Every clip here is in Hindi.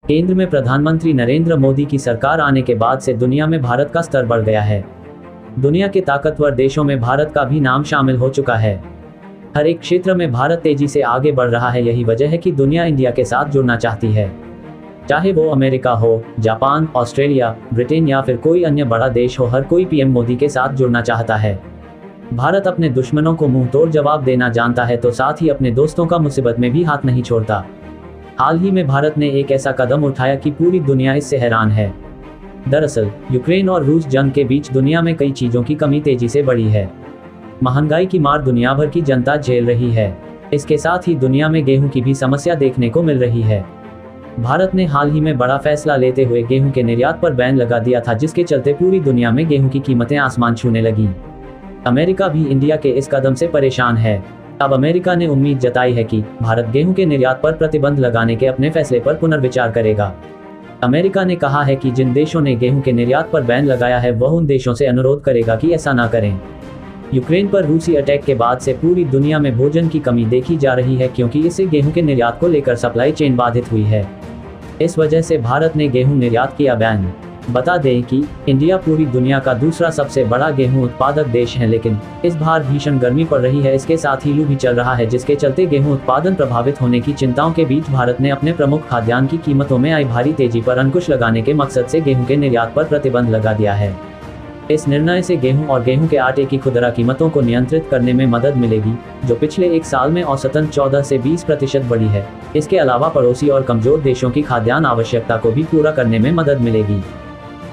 केंद्र में प्रधानमंत्री नरेंद्र मोदी की सरकार आने के बाद से दुनिया में भारत का स्तर बढ़ गया है। दुनिया के ताकतवर देशों में भारत का भी नाम शामिल हो चुका है। हर एक क्षेत्र में भारत तेजी से आगे बढ़ रहा है। यही वजह है कि दुनिया इंडिया के साथ जुड़ना चाहती है। चाहे वो अमेरिका हो, जापान, ऑस्ट्रेलिया, ब्रिटेन या फिर कोई अन्य बड़ा देश हो, हर कोई पीएम मोदी के साथ जुड़ना चाहता है। भारत अपने दुश्मनों को मुंह तोड़ जवाब देना जानता है, तो साथ ही अपने दोस्तों का मुसीबत में भी हाथ नहीं छोड़ता। हाल ही में भारत ने एक ऐसा कदम उठाया कि पूरी दुनिया इससे हैरान है। दरअसल यूक्रेन और रूस जंग के बीच दुनिया में कई चीजों की कमी तेजी से बढ़ी है। महंगाई की मार दुनिया भर की जनता झेल रही है। इसके साथ ही दुनिया में गेहूं की भी समस्या देखने को मिल रही है। भारत ने हाल ही में बड़ा फैसला लेते हुए गेहूं के निर्यात पर बैन लगा दिया था, जिसके चलते पूरी दुनिया में गेहूं की कीमतें आसमान छूने लगी। अमेरिका भी इंडिया के इस कदम से परेशान है। अब अमेरिका ने उम्मीद जताई है कि भारत गेहूं के निर्यात पर प्रतिबंध लगाने के अपने फैसले पर पुनर्विचार करेगा। अमेरिका ने कहा है कि जिन देशों ने गेहूं के निर्यात पर बैन लगाया है, वह उन देशों से अनुरोध करेगा कि ऐसा ना करें। यूक्रेन पर रूसी अटैक के बाद से पूरी दुनिया में भोजन की कमी देखी जा रही है, क्योंकि इससे गेहूं के निर्यात को लेकर सप्लाई चेन बाधित हुई है। इस वजह से भारत ने गेहूं निर्यात किया बैन। बता दें कि इंडिया पूरी दुनिया का दूसरा सबसे बड़ा गेहूं उत्पादक देश है, लेकिन इस बार भीषण गर्मी पड़ रही है। इसके साथ ही लू भी चल रहा है, जिसके चलते गेहूं उत्पादन प्रभावित होने की चिंताओं के बीच भारत ने अपने प्रमुख खाद्यान्न की कीमतों में आई भारी तेजी पर अंकुश लगाने के मकसद से गेहूं के निर्यात पर प्रतिबंध लगा दिया है। इस निर्णय से गेहूं और गेहूं के आटे की खुदरा कीमतों को नियंत्रित करने में मदद मिलेगी, जो पिछले एक साल में औसतन 14 से 20% बढ़ी है। इसके अलावा पड़ोसी और कमजोर देशों की खाद्यान्न आवश्यकता को भी पूरा करने में मदद मिलेगी।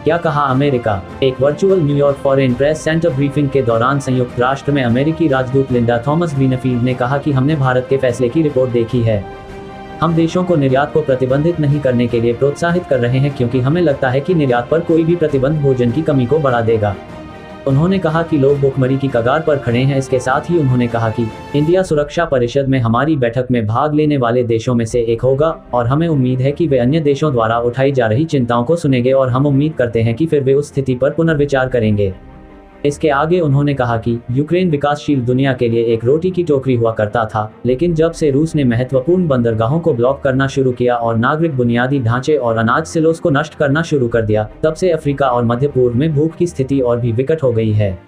क्या कहा अमेरिका? एक virtual New York foreign press centre briefing के दौरान संयुक्त राष्ट्र में अमेरिकी राजदूत लिंडा थॉमस ग्रीनफील्ड ने कहा कि हमने भारत के फैसले की रिपोर्ट देखी है। हम देशों को निर्यात को प्रतिबंधित नहीं करने के लिए प्रोत्साहित कर रहे हैं, क्योंकि हमें लगता है कि निर्यात पर कोई भी प्रतिबंध भोजन की कमी को बढ़ा देगा। उन्होंने कहा कि लोग भूखमरी की कगार पर खड़े हैं। इसके साथ ही उन्होंने कहा कि इंडिया सुरक्षा परिषद में हमारी बैठक में भाग लेने वाले देशों में से एक होगा, और हमें उम्मीद है कि वे अन्य देशों द्वारा उठाई जा रही चिंताओं को सुनेंगे, और हम उम्मीद करते हैं कि फिर वे उस स्थिति पर पुनर्विचार करेंगे। इसके आगे उन्होंने कहा कि यूक्रेन विकासशील दुनिया के लिए एक रोटी की टोकरी हुआ करता था, लेकिन जब से रूस ने महत्वपूर्ण बंदरगाहों को ब्लॉक करना शुरू किया और नागरिक बुनियादी ढांचे और अनाज सिलोस को नष्ट करना शुरू कर दिया, तब से अफ्रीका और मध्य पूर्व में भूख की स्थिति और भी विकट हो गई है।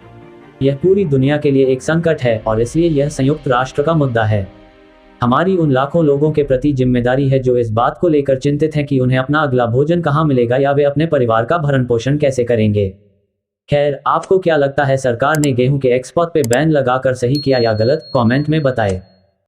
यह पूरी दुनिया के लिए एक संकट है, और इसलिए यह संयुक्त राष्ट्र का मुद्दा है। हमारी उन लाखों लोगों के प्रति जिम्मेदारी है जो इस बात को लेकर चिंतित हैं कि उन्हें अपना अगला भोजन कहाँ मिलेगा या वे अपने परिवार का भरण पोषण कैसे करेंगे। खैर, आपको क्या लगता है, सरकार ने गेहूं के एक्सपोर्ट पे बैन लगाकर सही किया या गलत? कमेंट में बताएं।